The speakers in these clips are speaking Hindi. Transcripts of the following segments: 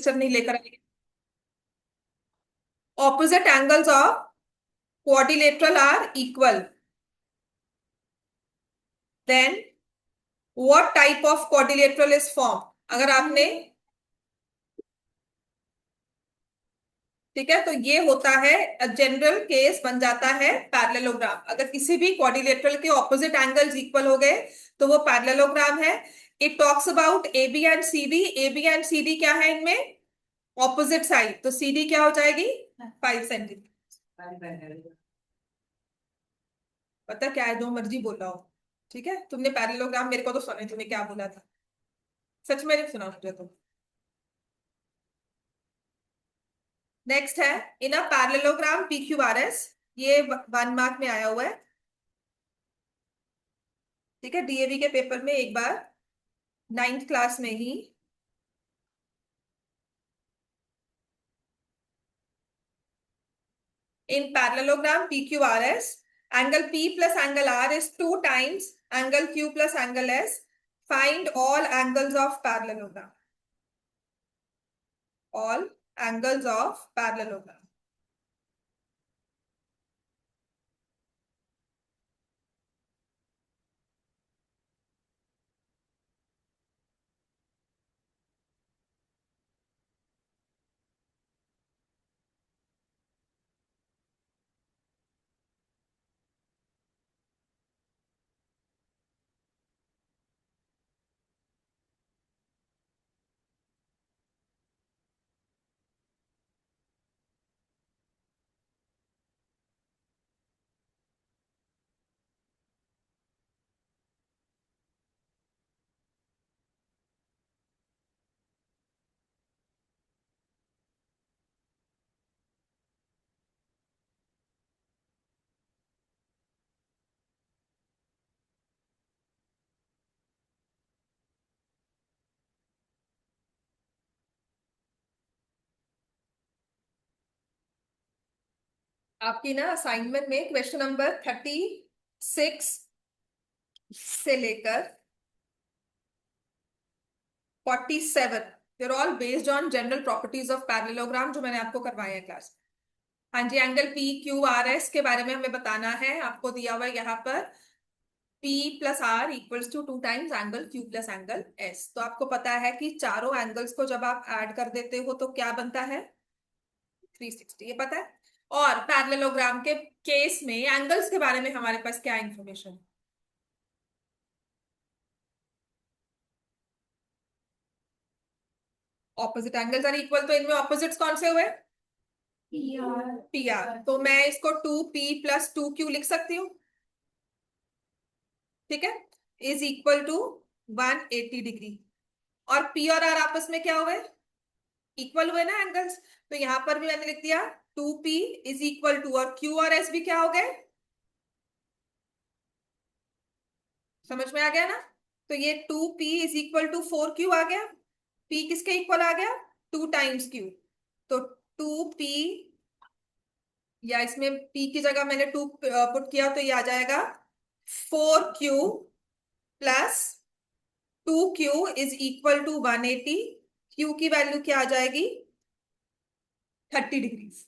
पिक्चर नहीं लेकर आएंगे। Opposite angles of quadrilateral are equal, then what type of quadrilateral is form. अगर आपने, ठीक है, तो ये होता है जनरल केस, बन जाता है पैरेललोग्राम। अगर किसी भी क्वाड्रिलेटरल के ऑपोजिट एंगल्स इक्वल हो गए तो वो पैरेललोग्राम है। It talks about A B and C D. A B and C D क्या है इनमें? ऑपोजिट साइड, तो सी डी क्या हो जाएगी? 5 सेंटीमीटर। पता क्या है, जो मर्जी बोला हो। ठीक है, तुमने पैरेललोग्राम मेरे को तो सुना, तूने क्या बोला था? सच में नहीं सुना मुझे तो। नेक्स्ट है, in a parallelogram P Q R S. ये 1 मार्क में आया हुआ है। ठीक है, डीएवी के पेपर में एक बार 9th क्लास में ही। In parallelogram P Q R S, angle P plus angle R is 2 times angle Q plus angle S. Find all angles of parallelogram. All angles of parallelogram. आपकी ना असाइनमेंट में क्वेश्चन नंबर 36 से लेकर 47, there all based on general properties of parallelogram, जो मैंने आपको करवाया है क्लास। हाँ जी, angle P Q R S के बारे में हमें बताना है। आपको दिया हुआ है यहाँ पर P plus R equals to 2 times angle Q plus angle S. तो आपको पता है कि चारों एंगल्स को जब आप ऐड कर देते हो तो क्या बनता है? 360, ये पता है। और पैरेललोग्राम के केस में एंगल्स के बारे में हमारे पास क्या इंफॉर्मेशन है? ऑपोजिट एंगल्स आर इक्वल, तो इनमें ऑपोजिट्स कौन से हुए? P R. तो मैं इसको 2P+2Q लिख सकती हूँ। ठीक है, इज इक्वल टू 180 डिग्री। और पी और आर आपस में क्या हुए? इक्वल हुए ना एंगल्स। तो यहां पर भी मैंने लिख दिया 2P इज इक्वल टू, और क्यू और एस भी क्या हो गए? समझ में आ गया ना? तो ये 2P is equal to 4Q आ गया। P किसके इक्वल आ गया? 2 times Q। तो 2P, या इसमें P की जगह मैंने 2 पुट किया तो ये आ जाएगा 4Q+2Q is equal to 180। Q की वैल्यू क्या आ जाएगी? 30 डिग्रीज।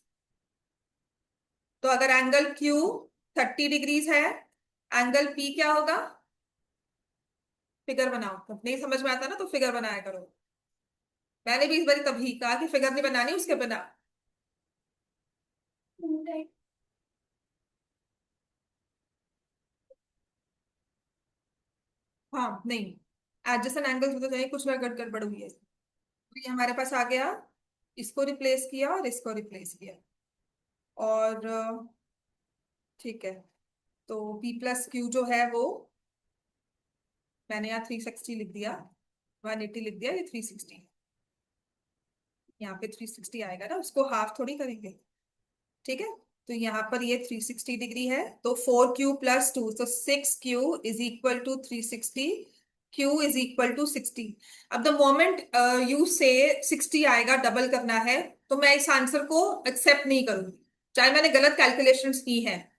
तो अगर एंगल Q 30 डिग्रीज है, एंगल P क्या होगा? फिगर बनाओ, तो नहीं समझ में आता ना तो फिगर बनाया करो। मैंने भी इस बार तभी कहा कि फिगर नहीं बनानी उसके बिना। हाँ नहीं, एडजेसेंट एंगल्स तो चाहिए, कुछ ना गड़बड़ हुई है। तो ये हमारे पास आ गया, इसको रिप्लेस किया और इसको रिप्लेस किया। और ठीक है, तो P+Q जो है वो मैंने यहाँ 360 लिख दिया, 180 लिख दिया, ये 360। यहाँ पे 360 आएगा ना, उसको हाफ थोड़ी करेंगे। ठीक है, तो यहाँ पर ये 360 डिग्री है, तो 4Q+2, तो 6Q is equal to 360। Q is equal to 60। अब द मोमेंट यू से 60 आएगा, डबल करना है, तो मैं इस आंसर को एक्सेप्ट नहीं करूंगी, चाहे मैंने गलत कैलकुलेशंस की है।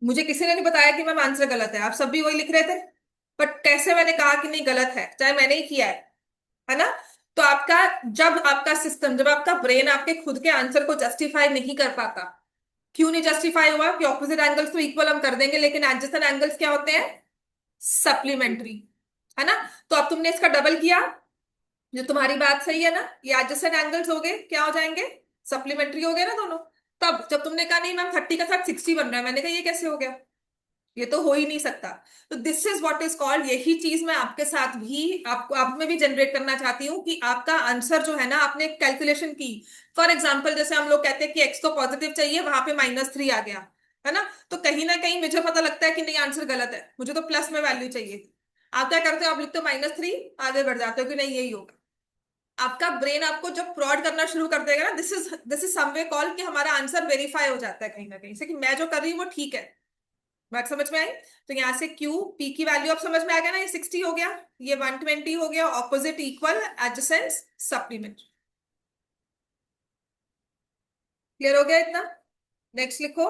मुझे किसी ने नहीं बताया कि मैम आंसर गलत है, आप सब भी वही लिख रहे थे। बट कैसे मैंने कहा कि नहीं गलत है, चाहे मैंने ही किया है ना? तो आपका, जब आपका सिस्टम, जब आपका ब्रेन आपके खुद के आंसर को जस्टिफाई नहीं कर पाता, क्यों नहीं जस्टिफाई हुआ? कि ऑपोजिट एंगल्स तो इक्वल हम कर देंगे, लेकिन एडजेसेंट एंगल्स क्या होते हैं? सप्लीमेंट्री, है ना? तो अब तुमने इसका डबल किया, जो तुम्हारी बात सही है ना, ये एडजेसेंट एंगल्स हो गए, क्या हो जाएंगे? सप्लीमेंट्री हो गए ना दोनों। तब जब तुमने कहा नहीं मैम 30 का साथ 60 बन रहा है, मैंने कहा ये कैसे हो गया? ये तो हो ही नहीं सकता। तो this is what is called, यही चीज मैं आपके साथ भी, आपको आप में भी जनरेट करना चाहती हूँ कि आपका आंसर जो है ना, आपने कैलकुलेशन की। फॉर एग्जाम्पल, जैसे हम लोग कहते हैं कि एक्स तो पॉजिटिव चाहिए, वहां पे -3 आ गया, है ना? तो कहीं ना कहीं मुझे पता लगता है कि नहीं, आंसर गलत है, मुझे तो प्लस में वैल्यू चाहिए। आप क्या करते हो? आप लिखते हो -3, आगे बढ़ जाते हो कि नहीं यही होगा। आपका ब्रेन आपको जब फ्रॉड करना शुरू कर देगा ना, दिस इज समवे कॉल, कि हमारा आंसर वेरीफाई हो जाता है कहीं ना कहीं से, कि मैं जो कर रही हूँ वो ठीक है। बात समझ में आई? तो यहाँ से क्यू पी की वैल्यू अब समझ में आ गया ना, ये 60 हो गया, ये 120 हो गया, opposite equal adjacent supplement. Clear हो गया इतना? नेक्स्ट लिखो।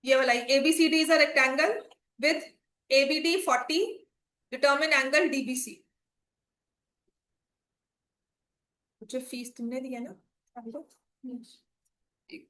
ये वाला ABCD is a rectangle with ABD 40, determine angle DBC. मुझे फीस तुमने दिया ना, आपको? एक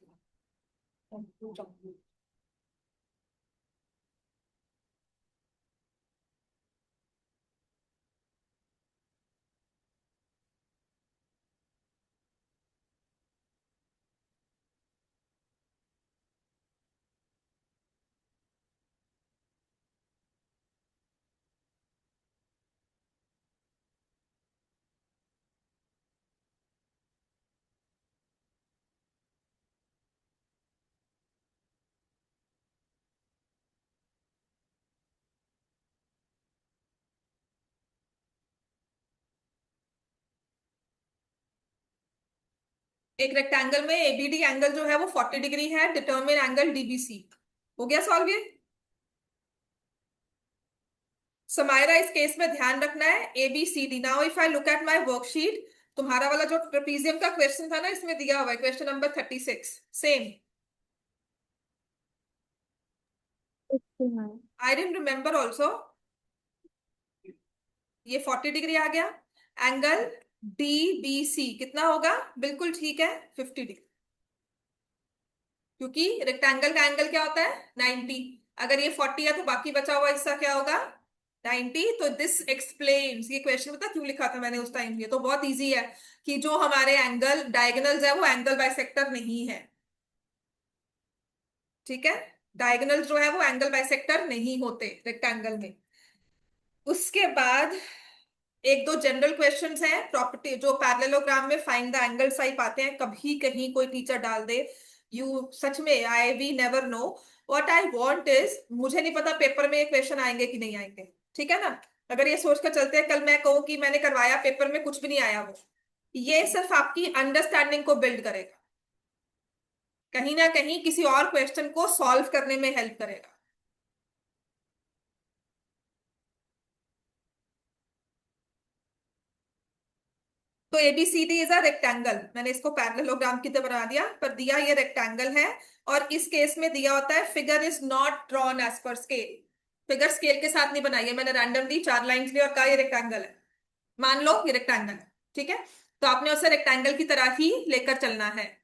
एक रेक्टेंगल में एबीडी एंगल जो है वो 40 डिग्री है, डिटर्मिन एंगल डीबीसी। हो गया सॉल्व ये? समायरा, इस केस में ध्यान रखना है A B C D. Now if I look at my worksheet, तुम्हारा वाला जो ट्रेपीजियम का क्वेश्चन था ना, इसमें दिया हुआ है क्वेश्चन नंबर 36, सेम। हाँ। आई डेंट रिमेम्बर ऑल्सो। ये 40 डिग्री आ गया। एंगल डी बी सी कितना होगा? बिल्कुल ठीक है, 50 डिग्री। क्योंकि रेक्टेंगल का एंगल क्या होता है? 90। अगर ये 40 है तो बाकी बचा हुआ हिस्सा क्या होगा? 90। तो दिस एक्सप्लेन्स, ये क्वेश्चन पता क्यों लिखा था मैंने उस टाइम? ये तो बहुत इजी है, कि जो हमारे एंगल डायगोनल्स है वो एंगल बाइसेक्टर नहीं है। ठीक है? डायगोनल जो है वो एंगल बाइसेक्टर नहीं होते रेक्टेंगल में। उसके बाद एक दो जनरल क्वेश्चंस हैं, प्रॉपर्टी जो पैरेललोग्राम में फाइंड द एंगल टाइप आते हैं, कभी कहीं कोई टीचर डाल दे। यू सच में, I we never know. What I want is, मुझे नहीं पता पेपर में ये क्वेश्चन आएंगे कि नहीं आएंगे। ठीक है ना? अगर ये सोचकर चलते हैं, कल मैं कहूँ कि मैंने करवाया, पेपर में कुछ भी नहीं आया, वो ये सिर्फ आपकी अंडरस्टैंडिंग को बिल्ड करेगा, कहीं ना कहीं किसी और क्वेश्चन को सॉल्व करने में हेल्प करेगा। तो एबीसीडी इज अ रेक्टेंगल, मैंने इसको पैरेललोग्राम की तरह बना दिया, पर दिया ये रेक्टेंगल है। और इस केस में दिया होता है figure is not drawn as per scale. Figure scale के साथ नहीं बनाई है मैंने, रैंडम दी 4 लाइंस ली और कहा ये रेक्टेंगल है। मान लो ये रेक्टेंगल है, ठीक है? तो आपने उसे रेक्टेंगल की तरह ही लेकर चलना है।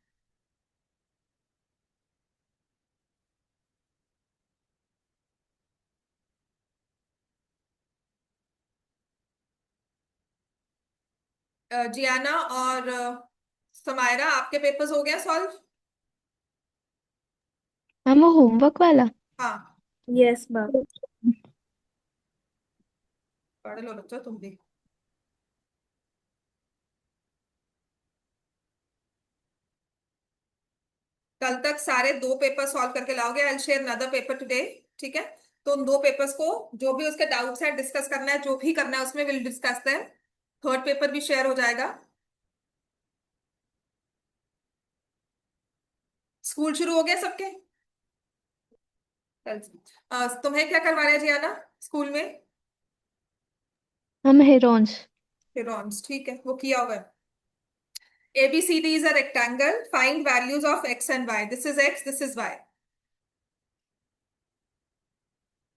जियाना और समायरा, आपके पेपर्स हो गया सॉल्व? मैम वो होमवर्क वाला। हाँ, यस मैम। पढ़ लो बच्चों तुम भी। कल तक सारे 2 पेपर सॉल्व करके लाओगे, I share another paper today. ठीक है? तो उन 2 पेपर्स को, जो भी उसके डाउट्स है डिस्कस करना है, जो भी करना है उसमें will discuss them. Third paper भी शेयर हो जाएगा। स्कूल शुरू हो गया सबके? चल, तुम्हें क्या करवा रहे हैं जियाना स्कूल में? मैम हेरोन्स। फिरॉन्स, ठीक है, वो किया हुआ है। ABCD is a rectangle. Find values of x and y. This is x, this is y.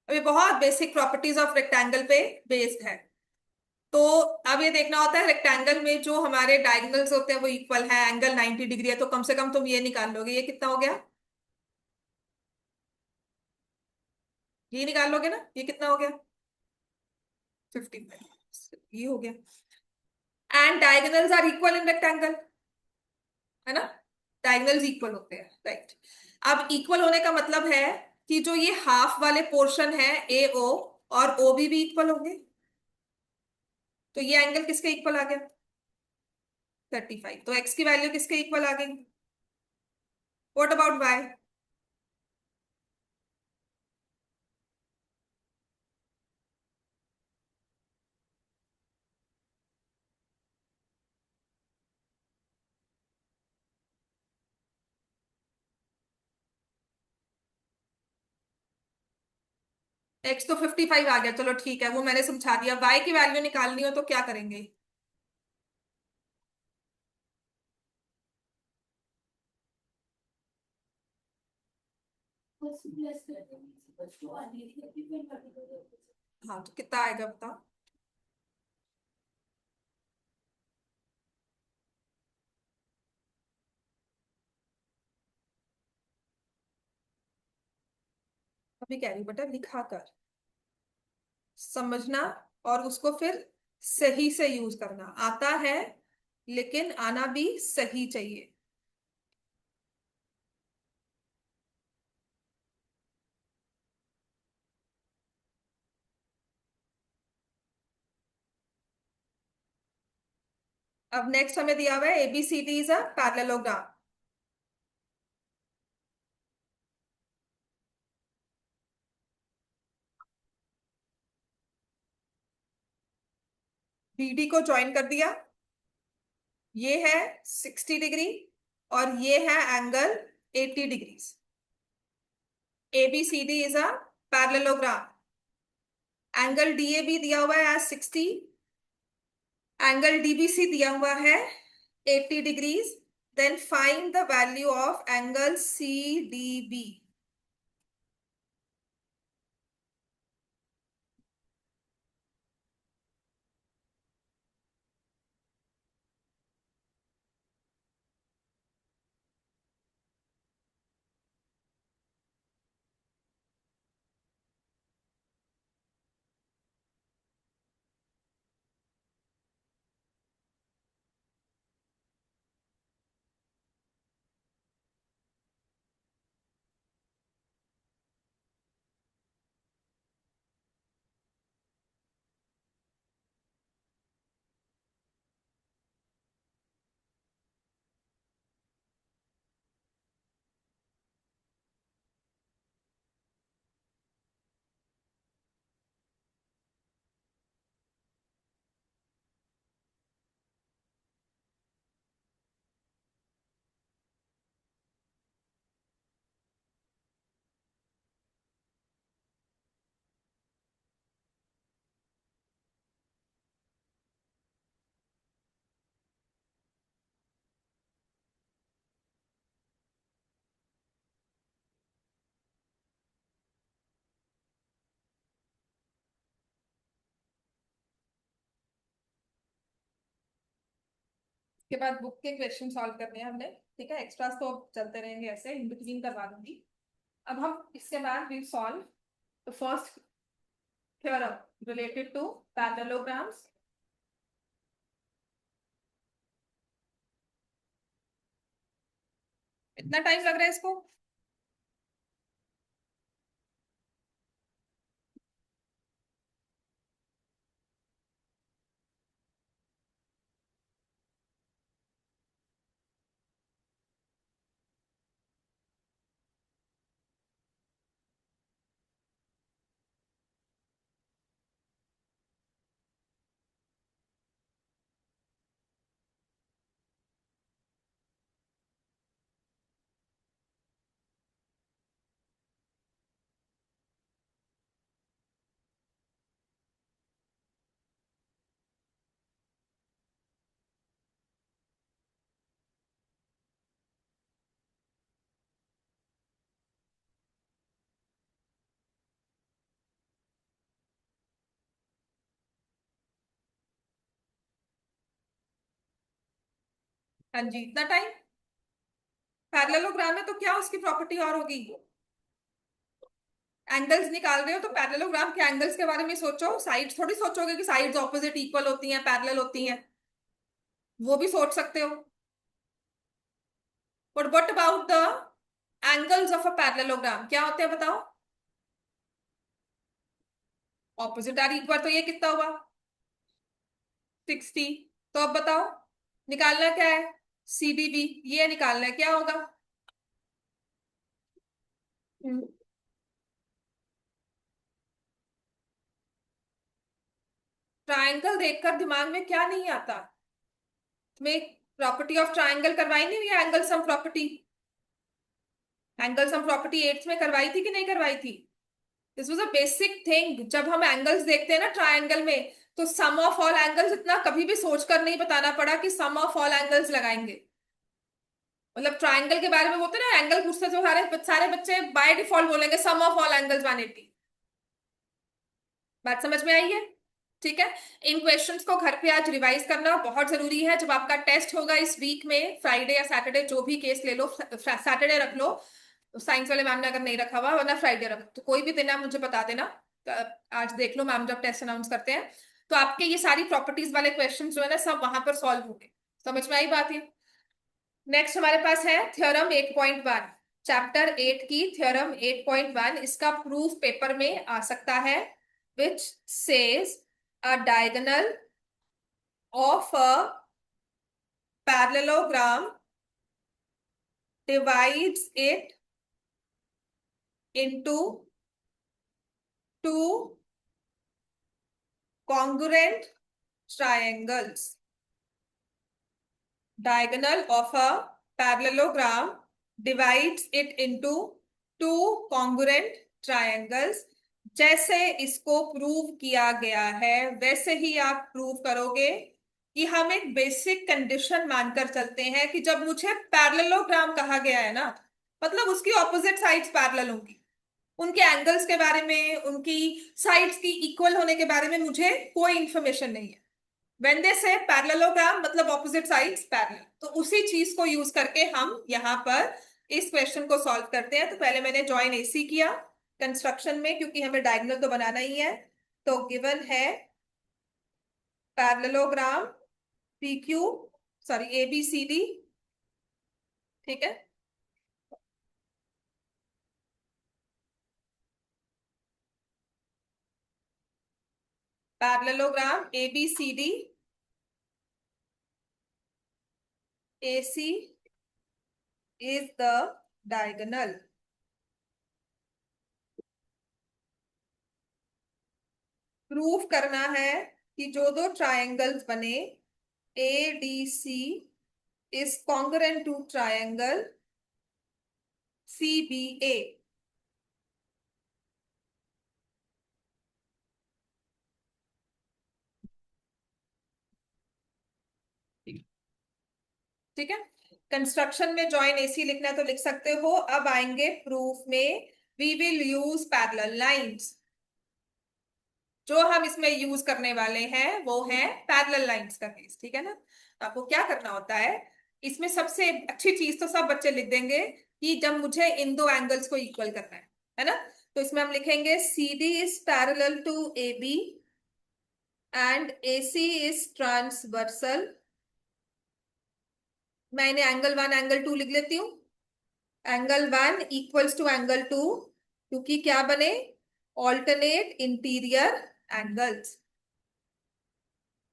अभी बहुत बेसिक प्रॉपर्टीज ऑफ रेक्टेंगल पे बेस्ड है। तो अब ये देखना होता है रेक्टेंगल में जो हमारे डायगोनल्स होते हैं वो इक्वल है, एंगल 90 डिग्री है, तो कम से कम तुम ये निकाल लोगे, ये कितना हो गया, ये निकाल लोगे ना, ये कितना हो गया, 55, ये हो गया। And diagonals are equal in rectangle, है ना, डायगोनल्स इक्वल होते हैं, राइट। अब इक्वल होने का मतलब है कि जो ये हाफ वाले पोर्शन है ए ओ और ओ भी इक्वल होंगे। तो ये एंगल किसके इक्वल आ गया, 35। तो एक्स की वैल्यू किसके इक्वल आ गई, व्हाट अबाउट वाई। एक्स तो 55 आ गया, चलो ठीक है, वो मैंने समझा दिया। वाई की वैल्यू निकालनी हो तो क्या करेंगे, हाँ तो कितना आएगा बताओ। अभी कह रही हूँ बेटा, लिखा कर, समझना, और उसको फिर सही से यूज करना आता है, लेकिन आना भी सही चाहिए। अब नेक्स्ट हमें दिया हुआ है ABCD is a parallelogram. BD को ज्वाइन कर दिया, ये है 60 डिग्री और ये है angle 80 degrees. ABCD is a parallelogram. Angle DAB दिया हुआ है 60, एंगल डीबीसी दिया हुआ है 80 degrees. Then find the value of angle CDB. के बाद बुक के क्वेश्चन सॉल्व करने हैं हमने, ठीक है, एक्स्ट्रास तो अब चलते रहेंगे, ऐसे इन बिटवीन करवा दूंगी। अब हम इसके बाद we solve the first theorem related to parallelograms. इतना टाइम लग रहा है इसको, हाँ जी, इतना टाइम। पैरेललोग्राम है तो क्या उसकी प्रॉपर्टी और होगी? एंगल्स निकाल रहे हो तो पैरेललोग्राम के एंगल्स के बारे में सोचो, साइड्स थोड़ी सोचोगे कि साइड्स ऑपोजिट इक्वल होती हैं, पैरेलल होती हैं। वो भी सोच सकते हो। But what about the angles of a parallelogram, क्या होते हैं बताओ? ऑपोजिट आर इक्वल, तो ये कितना हुआ? 60। तो अब बताओ, निकालना क्या है? CDB, ये निकालना है, क्या होगा? ट्रायंगल देखकर दिमाग में क्या नहीं आता तुम्हें? प्रॉपर्टी ऑफ ट्रायंगल करवाई नहीं हुई है, angle sum property? Angle sum property eighth में करवाई थी कि नहीं करवाई थी? This was a basic thing. जब हम एंगल्स देखते हैं ना ट्रायंगल में, तो सम ऑफ ऑल एंगल्स इतना कभी भी सोचकर नहीं बताना पड़ा कि सम ऑफ ऑल एंगल्स लगाएंगे। मतलब ट्रायंगल के बारे में बोलते हैं ना, एंगल पूछते तो सारे सारे बच्चे बाय डिफॉल्ट बोलेंगे सम ऑफ ऑल एंगल्स 180। बात समझ में आई है? ठीक है। इन क्वेश्चंस को घर पे आज रिवाइज करना बहुत जरूरी है। जब आपका टेस्ट होगा इस वीक में, फ्राइडे या सैटरडे, जो भी केस ले लो, सैटरडे रख लो साइंस वाले मैम ने अगर नहीं रखा हुआ, वरना फ्राइडे रख, तो कोई भी दिन आप मुझे बता देना। तो आज देख लो मैम जब टेस्ट अनाउंस करते हैं, तो आपके ये सारी प्रॉपर्टीज वाले क्वेश्चन जो है ना, सब वहां पर सॉल्व होंगे। समझ में आई बात ये? नेक्स्ट हमारे पास है थ्योरम 8.1, चैप्टर 8 की थ्योरम 8.1। इसका प्रूफ पेपर में आ सकता है, which says a diagonal of a parallelogram divides it into two congruent triangles. Diagonal of a parallelogram divides it into two congruent triangles. जैसे इसको प्रूव किया गया है वैसे ही आप प्रूव करोगे कि हम एक बेसिक कंडीशन मानकर चलते हैं कि जब मुझे पैरेललोग्राम कहा गया है ना, मतलब उसकी ऑपोजिट साइड्स पैरेलल होंगी। उनके एंगल्स के बारे में, उनकी साइड्स की इक्वल होने के बारे में मुझे कोई इंफॉर्मेशन नहीं है। व्हेन दे से पैरेललोग्राम मतलब ऑपोजिट साइड्स पैरेलल, तो उसी चीज को यूज करके हम यहाँ पर इस क्वेश्चन को सॉल्व करते हैं। तो पहले मैंने जॉइन AC किया कंस्ट्रक्शन में, क्योंकि हमें डायगोनल तो बनाना ही है। तो गिवन है पैरेललोग्राम PQ, सॉरी ABCD। ठीक है। Parallelogram ABCD, AC is the diagonal। Proof करना है कि जो दो ट्रायंगल्स बने ADC is congruent to triangle CBA। ठीक है। कंस्ट्रक्शन में जॉइन AC लिखना है तो लिख सकते हो। अब आएंगे प्रूफ में, we will use parallel lines. जो हम इसमें यूज करने वाले हैं वो है पैरेलल लाइंस का केस। ठीक है ना? तो आपको क्या करना होता है, इसमें सबसे अच्छी चीज तो सब बच्चे लिख देंगे कि जब मुझे इन दो एंगल्स को इक्वल करना है ना? तो इसमें हम लिखेंगे CD is parallel to AB and AC is transversal. मैं इन्हें एंगल 1 एंगल 2 लिख लेती हूँ। एंगल 1 इक्वल्स टू एंगल 2, क्योंकि क्या बने? Alternate interior angles.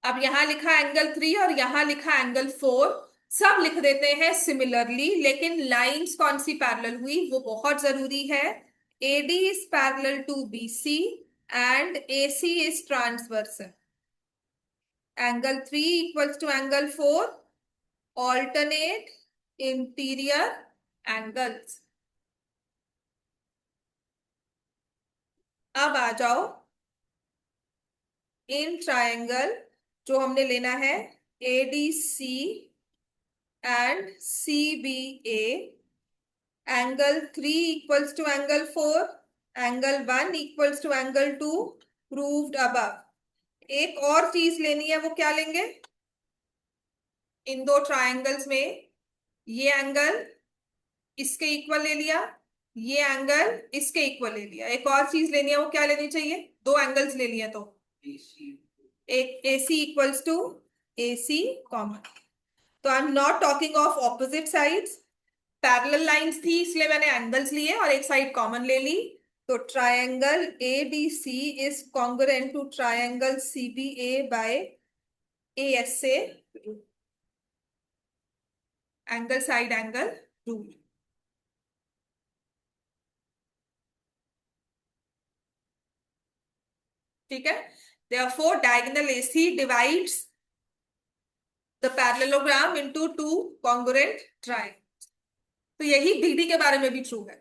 अब यहां लिखा एंगल 3 और यहां लिखा एंगल 4, सब लिख देते हैं सिमिलरली, लेकिन लाइंस कौन सी पैरेलल हुई वो बहुत जरूरी है। AD is parallel to BC and AC is transversal. Angle 3 equals to angle 4, alternate interior angles. अब आ जाओ इन ट्रायंगल जो हमने लेना है ADC and CBA, angle 3 equals to angle 4, angle 1 equals to angle 2, proved above. एक और चीज लेनी है, वो क्या लेंगे? इन दो ट्रायंगल्स में ये एंगल इसके इक्वल ले लिया, ये एंगल इसके इक्वल ले लिया। एक और चीज लेनी है, वो क्या लेनी चाहिए? दो एंगल्स ले लिए तो एक AC equals to AC common. तो I am not talking of opposite sides, parallel lines थी इसलिए मैंने एंगल्स लिए और एक साइड कॉमन ले ली। तो triangle ABC is congruent to triangle CBA by AS से एंगल साइड एंगल रूल। ठीक है। Therefore, diagonal AC divides the parallelogram into two congruent triangles. तो यही BD के बारे में भी ट्रू है।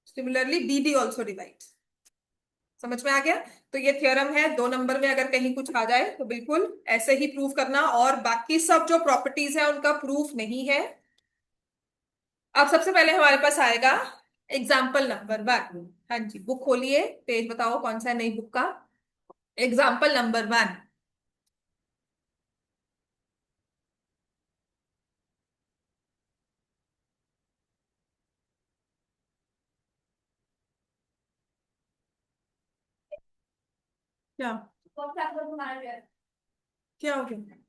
Similarly BD also divides. समझ में आ गया? तो ये थ्योरम है, 2 नंबर में अगर कहीं कुछ आ जाए तो बिल्कुल ऐसे ही प्रूव करना, और बाकी सब जो प्रॉपर्टीज है उनका प्रूफ नहीं है। अब सबसे पहले हमारे पास आएगा एग्जाम्पल नंबर 1। हाँ जी, बुक खोलिए, पेज बताओ कौन सा है नई बुक का। Example number 1। क्या? क्या हो गया?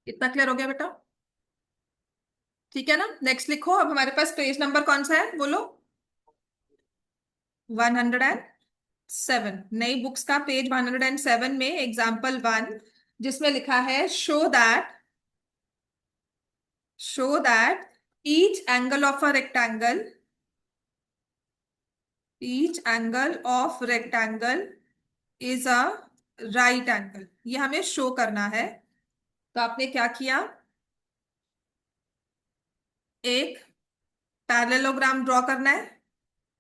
इतना क्लियर हो गया बेटा? ठीक है ना? नेक्स्ट लिखो। अब हमारे पास पेज नंबर कौन सा है बोलो? 107। नई बुक्स का पेज 107 में एग्जाम्पल 1, जिसमें लिखा है show that each angle of rectangle is a right angle. ये हमें शो करना है। तो आपने क्या किया? एक पैरेललोग्राम ड्रॉ करना है।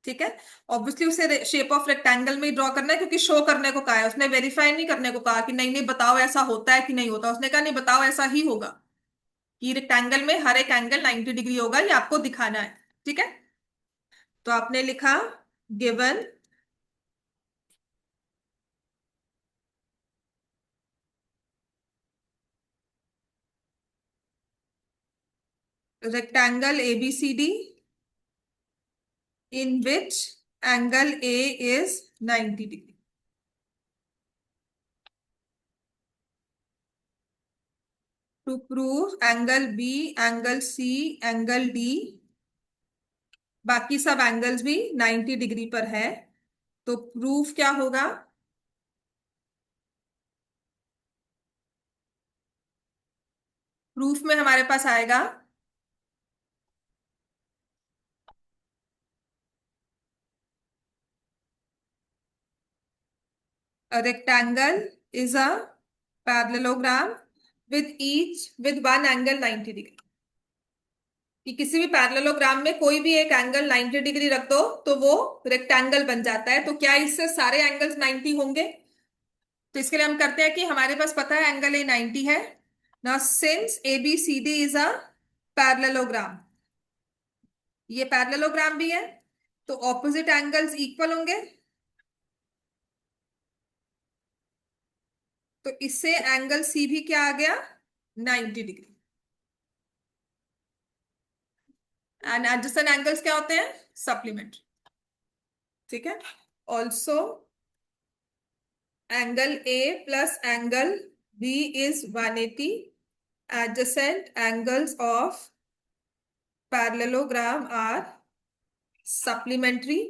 ठीक है। ऑब्वियसली उसे शेप ऑफ रेक्टेंगल में ही ड्रॉ करना है, क्योंकि शो करने को कहा है, उसने वेरीफाई नहीं करने को कहा कि नहीं नहीं बताओ ऐसा होता है कि नहीं होता। उसने कहा नहीं बताओ ऐसा ही होगा, कि रेक्टेंगल में हर एक एंगल 90 डिग्री होगा, ये आपको दिखाना है। ठीक है। तो आपने लिखा given rectangle ABCD in which angle A is 90 degree. To prove angle B, angle C, angle D, बाकी सब एंगल्स भी 90 डिग्री पर है। तो प्रूफ क्या होगा? प्रूफ में हमारे पास आएगा a rectangle is a parallelogram with one angle 90 degree. कि किसी भी पैरेललोग्राम में कोई भी एक एंगल 90 डिग्री रख दो तो वो रेक्टेंगल बन जाता है। तो क्या इससे सारे एंगल्स 90 होंगे? तो इसके लिए हम करते हैं कि हमारे पास पता है एंगल A 90 है। Now since ABCD is a parallelogram, ये पैरेललोग्राम भी है, तो ऑपोजिट एंगल्स इक्वल होंगे। तो इससे एंगल C भी क्या आ गया? 90 डिग्री। एंड एडजेसेंट एंगल्स क्या होते हैं? सप्लीमेंट्री। ठीक है। Also angle A plus angle B is 180। Adjacent angles of parallelogram are supplementary.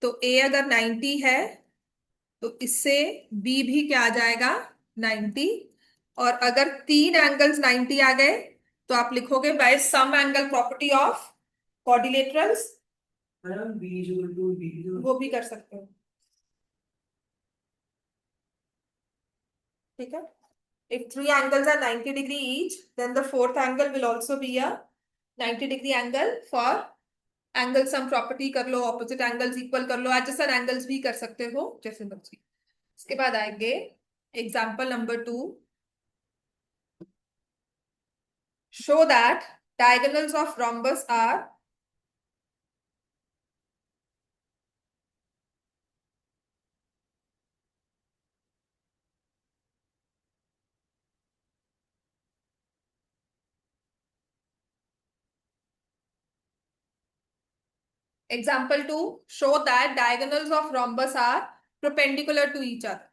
तो ए अगर 90 है तो इससे बी भी क्या आ जाएगा, 90। और अगर तीन एंगल्स 90 आ गए तो आप लिखोगे by sum angle property of quadrilaterals. वो भी कर सकते हो, ठीक है। If three angles are 90 degree each, then the fourth angle will also be a 90 degree angle for angle sum property कर लो, ऑपोजिट एंगल्स इक्वल कर लो, एडजेसेंट एंगल्स भी कर सकते हो जैसे मर्जी। इसके बाद आएंगे example number 2। Show that diagonals of rhombus are, example 2, show that diagonals of rhombus are perpendicular to each other।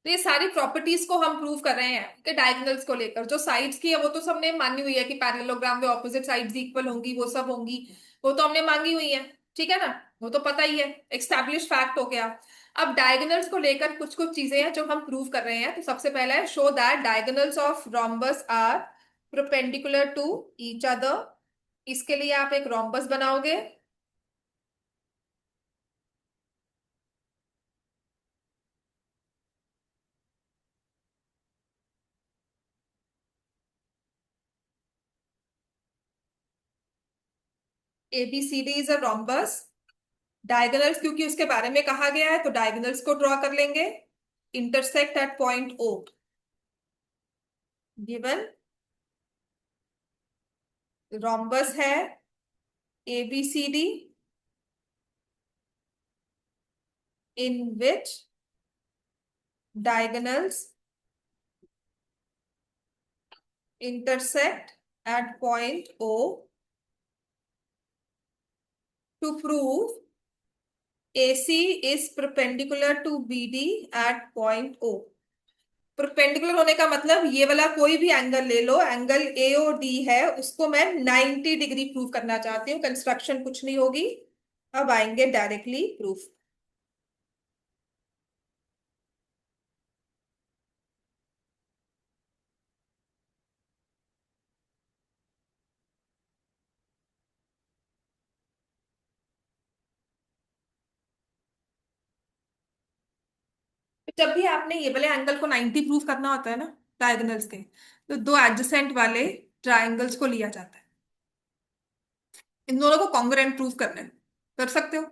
तो ये सारी प्रॉपर्टीज को हम प्रूव कर रहे हैं कि डायगोनल्स को लेकर जो साइड्स की है वो तो सबने मानी हुई है कि पैरेललोग्राम में ऑपोजिट साइड्स इक्वल होंगी, वो सब होंगी, वो तो हमने मांगी हुई है, ठीक है ना। वो तो पता ही है, एक्स्टैब्लिश फैक्ट हो गया। अब डायगोनल्स को लेकर कुछ कुछ चीजें हैं जो हम प्रूव कर रहे हैं। तो सबसे पहला है show that diagonals of rhombus are perpendicular to each other. इसके लिए आप एक rhombus बनाओगे। ABCD is a rhombus। Diagonals क्योंकि उसके बारे में कहा गया है तो डायगोनल्स को ड्रॉ कर लेंगे। Intersect at point O given. Rhombus है ABCD in which diagonals intersect at point O to prove AC is perpendicular to BD at point O। Perpendicular होने का मतलब ये वाला कोई भी एंगल ले लो, एंगल AOD है उसको मैं 90 डिग्री प्रूव करना चाहती हूँ, कंस्ट्रक्शन कुछ नहीं होगी। अब आएंगे डायरेक्टली प्रूफ। जब भी आपने ये वाले एंगल को 90 प्रूव करना होता है ना डायगोनल्स के, तो दो एडजेसेंट वाले ट्राइंगल्स को लिया जाता है, इन दोनों को कॉन्ग्रुएंट प्रूव करना है, कर सकते हो।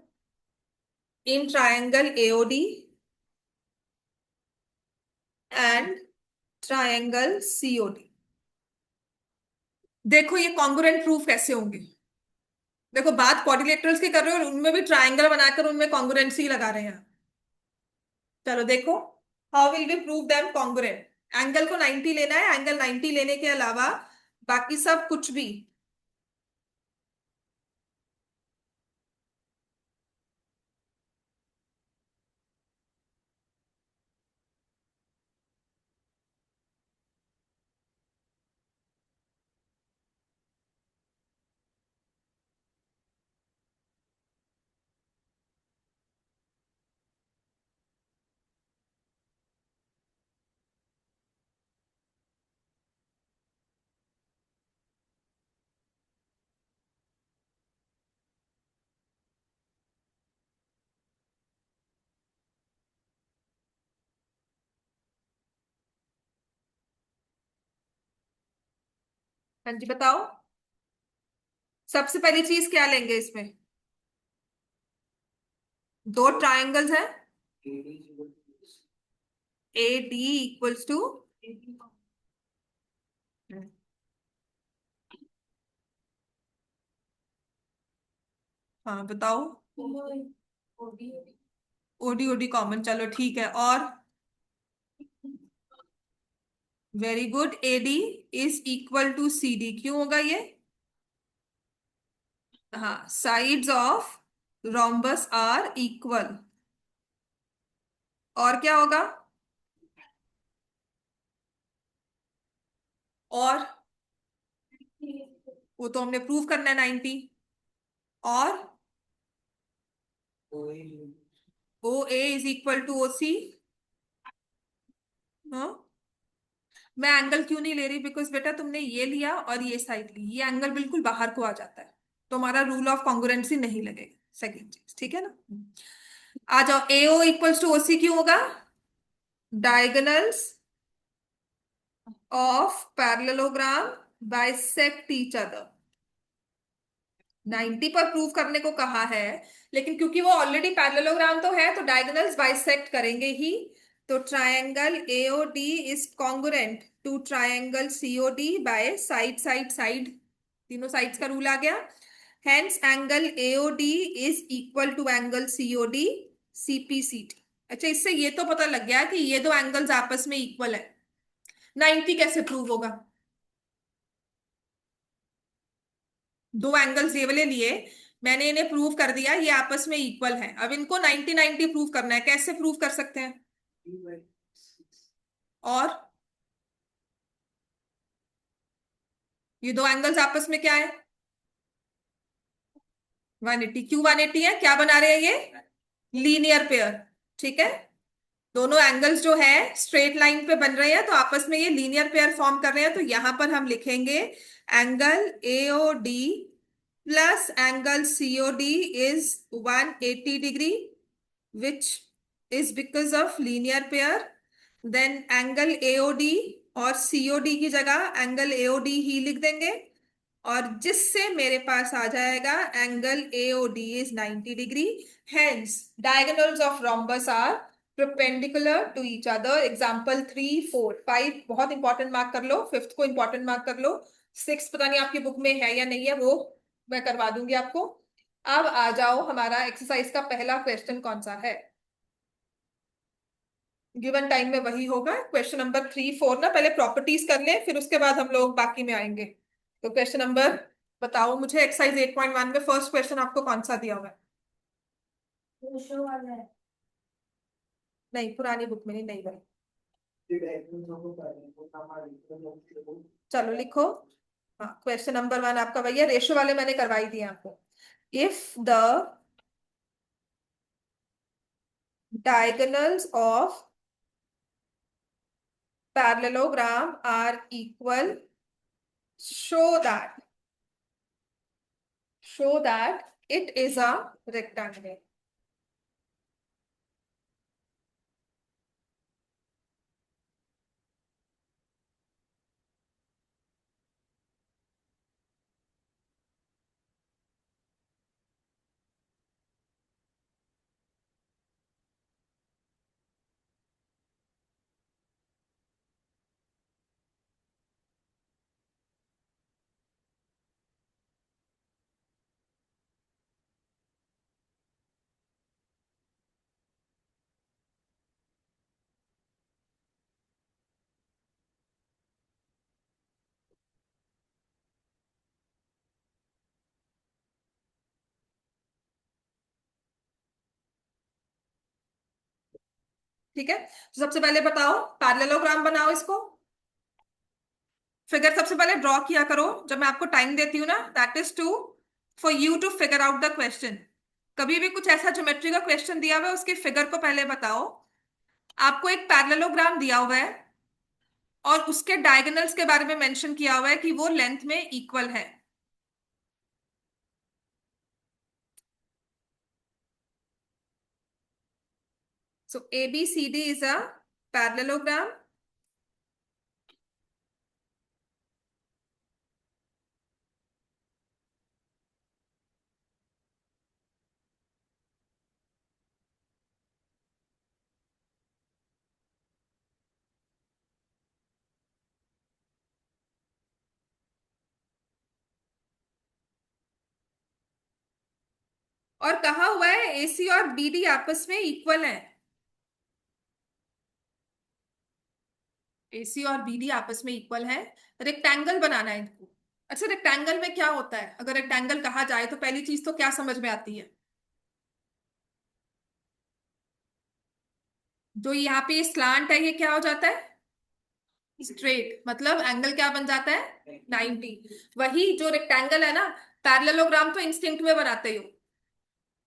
In triangle AOD and triangle COD। देखो ये कॉन्ग्रुएंट प्रूफ कैसे होंगे। देखो बात क्वाड्रिलेटरल्स की कर रहे हो और उनमें भी ट्राइंगल बनाकर उनमें कॉन्ग्रुएंसी लगा रहे हैं। चलो देखो, how will we prove them congruent. Angle को 90 लेना है, एंगल 90 लेने के अलावा बाकी सब कुछ भी। हाँ जी बताओ। सबसे पहली चीज क्या लेंगे इसमें, दो ट्राइंगल्स हैं, AD इक्वल्स टू, हाँ बताओ। OD कॉमन, चलो ठीक है। और very good, AD is equal to CD। क्यों होगा ये, हाँ, sides of rhombus are equal. और क्या होगा? और वो तो हमने प्रूव करना है 90। और ओ ए इज इक्वल टू ओ सी। हाँ, मैं एंगल क्यों नहीं ले रही? बिकॉज बेटा तुमने ये लिया और ये साइड ली, ये एंगल बिल्कुल बाहर को आ जाता है, तो हमारा रूल ऑफ कॉन्ग्रुएंसी नहीं लगेगा। सेकंड चीज, ठीक है ना? आ जाओ, ए ओ इक्वल्स टू ओ सी क्यों होगा? Diagonals of parallelogram bisect each other. 90 पर प्रूव करने को कहा है, लेकिन क्योंकि वो ऑलरेडी पैरेललोग्राम तो है, तो डायगोनल्स बाइसेक्ट करेंगे ही। तो triangle AOD is congruent to triangle COD by side side side, तीनों साइड्स का रूल आ गया। Hence angle AOD is equal to angle COD CPCT. अच्छा, इससे ये तो पता लग गया कि ये दो एंगल्स आपस में इक्वल है। 90 कैसे प्रूव होगा? दो एंगल्स ये वाले लिए, मैंने इन्हें प्रूव कर दिया, ये आपस में इक्वल है। अब इनको 90 90 प्रूव करना है, कैसे प्रूव कर सकते हैं? और ये दो एंगल्स आपस में क्या है? 180। क्यों 180 है? क्या बना रहे हैं ये? Linear pair. ठीक है, दोनों एंगल्स जो है स्ट्रेट लाइन पे बन रहे हैं, तो आपस में ये लीनियर पेयर फॉर्म कर रहे हैं। तो यहां पर हम लिखेंगे angle AOD plus angle COD is 180 degree, which is because of linear pair. Then angle AOD और सीओडी की जगह एंगल एओडी ही लिख देंगे, और जिससे मेरे पास आ जाएगा angle AOD is 90 degree. Hence diagonals of rhombus are perpendicular to each other। Example 3 4 5 बहुत इंपॉर्टेंट मार्क कर लो, फिफ्थ को इंपॉर्टेंट मार्क कर लो। सिक्स पता नहीं आपकी बुक में है या नहीं है, वो मैं करवा दूंगी आपको। अब आ जाओ, हमारा एक्सरसाइज का पहला क्वेश्चन कौन सा है? गिवन टाइम में वही होगा। क्वेश्चन नंबर 3 4 ना, पहले प्रॉपर्टीज कर लें, फिर उसके बाद हम लोग बाकी में आएंगे। तो क्वेश्चन नंबर, बताओ मुझे, एक्सरसाइज 8.1 में फर्स्ट क्वेश्चन आपको कौन सा दिया हुआ है? रेशो वाला है। नहीं, पुरानी बुक में नहीं, नई वाली। चलो लिखो। हाँ, क्वेश्चन नंबर 1 आपका वही है, रेशो वाले मैंने करवाई दिए आपको। If the diagonals of parallelogram are equal, show that it is a rectangle। ठीक है, तो सबसे पहले बताओ, पैरेललोग्राम बनाओ इसको। फिगर सबसे पहले ड्रॉ किया करो, जब मैं आपको टाइम देती हूँ ना, that is to for you to figure out the question. कभी भी कुछ ऐसा ज्योमेट्री का क्वेश्चन दिया हुआ है, उसके फिगर को पहले बताओ। आपको एक पैरेललोग्राम दिया हुआ है और उसके डायगोनल्स के बारे में मेंशन किया हुआ है कि वो लेंथ में इक्वल है। So A B C D is a parallelogram. और कहा हुआ है एसी और बीडी आपस में इक्वल है। एसी और बीडी आपस में इक्वल है, रेक्टेंगल बनाना है इनको। अच्छा, रेक्टेंगल में क्या होता है? अगर रेक्टेंगल कहा जाए तो पहली चीज तो क्या समझ में आती है? जो यहाँ पे स्लांट है ये क्या हो जाता है? स्ट्रेट। मतलब एंगल क्या बन जाता है? 90। वही जो रेक्टेंगल है ना, पैरेललोग्राम तो इंस्टिंक्ट में बनाते हो,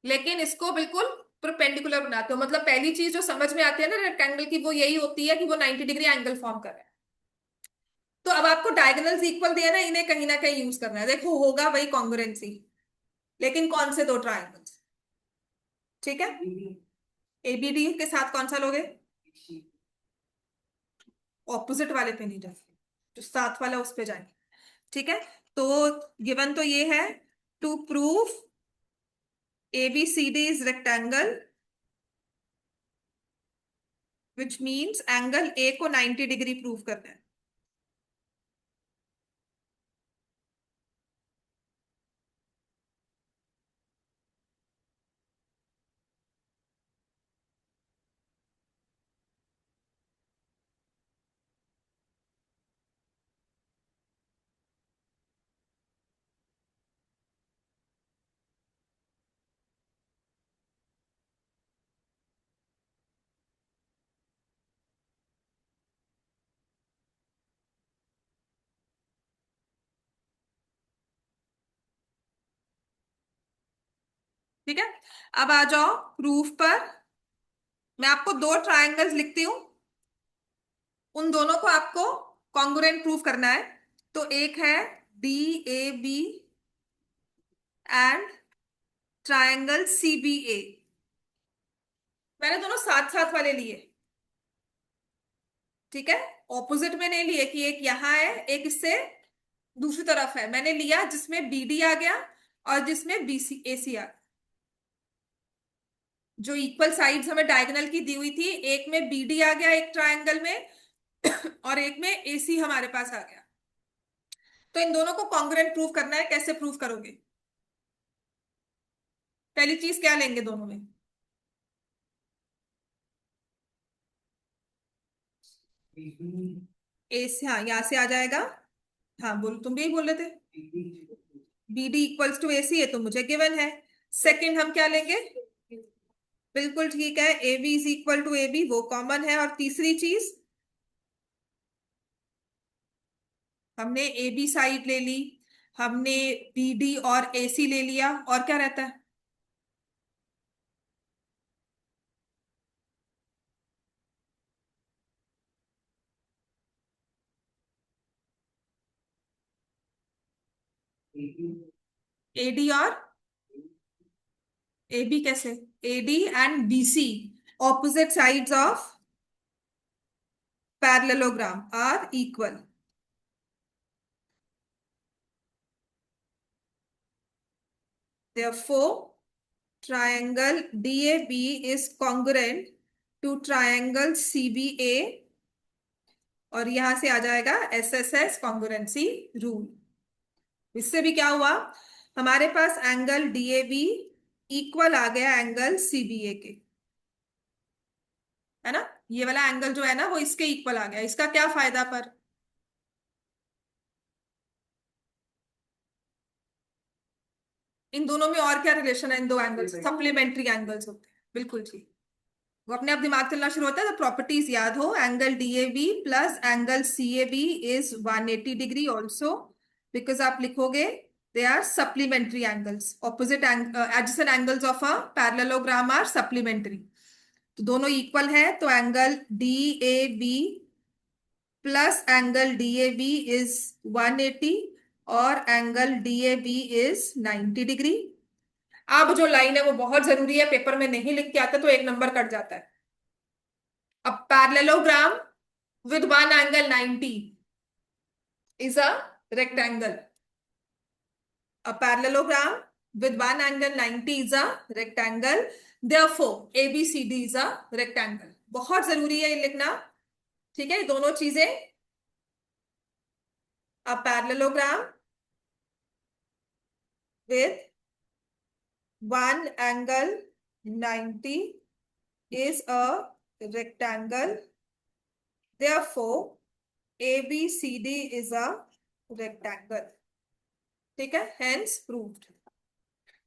लेकिन इसको बिल्कुल परपेंडिकुलर बनाते हो। मतलब पहली चीज जो समझ में आती है ना रेक्टेंगल की, वो यही होती है कि वो 90 डिग्री एंगल फॉर्म कर रहा है। तो अब आपको डायगोनल्स इक्वल दिया ना, इन्हें कहीं ना कहीं यूज करना है। देखो होगा वही कॉन्ग्रुएंसी, लेकिन कौन से दो ट्रायंगल्स? ठीक है, एबीडी के साथ कौन सा लोगे? ऑपोजिट वाले पे नहीं जाएंगे, जो साथ वाला उस पे जाएंगे। ठीक है, तो गिवन तो ये है, to prove ABCD is rectangle which means angle A को 90 डिग्री प्रूव करना है। ठीक है, अब आ जाओ प्रूफ पर। मैं आपको दो ट्रायंगल्स लिखती हूं, उन दोनों को आपको कॉन्ग्रुएंट प्रूफ करना है। तो एक है DAB एंड ट्रायंगल CBA। मैंने दोनों साथ साथ वाले लिए, ठीक है, ऑपोजिट में नहीं लिए कि एक यहां है एक इससे दूसरी तरफ है। मैंने लिया जिसमें BD आ गया और जिसमें BC AC आ गया। जो इक्वल साइड्स हमें डायगोनल की दी हुई थी, एक में BD आ गया एक ट्रायंगल में और एक में AC हमारे पास आ गया। तो इन दोनों को कॉन्ग्रुएंट प्रूव करना है। कैसे प्रूव करोगे? पहली चीज क्या लेंगे दोनों में? ए से, हाँ यहां से आ जाएगा। हाँ बोल, तुम भी यही बोल रहे थे। BD इक्वल्स टू AC, ये तो मुझे गिवन है। सेकंड हम क्या लेंगे? बिल्कुल ठीक है, AB is equal to AB, वो कॉमन है। और तीसरी चीज, हमने AB साइड ले ली, हमने BD और AC ले लिया, और क्या रहता है? AD और AB कैसे? AD and BC opposite sides of parallelogram are equal. Therefore, triangle DAB is congruent to triangle CBA, और यहां से आ जाएगा SSS कॉन्ग्रुएंसी रूल। इससे भी क्या हुआ, हमारे पास एंगल DAB इक्वल आ गया एंगल CBA के, है ना। ये वाला एंगल जो है ना वो इसके इक्वल आ गया। इसका क्या फायदा पर? इन दोनों में और क्या रिलेशन है? इन दो एंगल्स सप्लीमेंट्री एंगल्स होते हैं, बिल्कुल ठीक। वो अपने आप दिमाग चलना शुरू होता है तो प्रॉपर्टीज याद हो। Angle DAB plus angle CAB is 180 degree also, because आप लिखोगे they are supplementary angles. Opposite adjacent angles of a parallelogram are supplementary. तो दोनों इक्वल है, तो angle DAB plus angle DAB is 180 और एंगल DAB इज 90 डिग्री। अब जो लाइन है वो बहुत जरूरी है, पेपर में नहीं लिख के आता तो एक नंबर कट जाता है। अब parallelogram with one angle 90 is a rectangle. A parallelogram with one angle 90 is a rectangle. Therefore, ABCD is a rectangle. बहुत जरूरी है ये लिखना, ठीक है, दोनों चीजें। A parallelogram with one angle 90 is a rectangle. Therefore, ABCD is a rectangle. ठीक है, हेंस प्रूव्ड।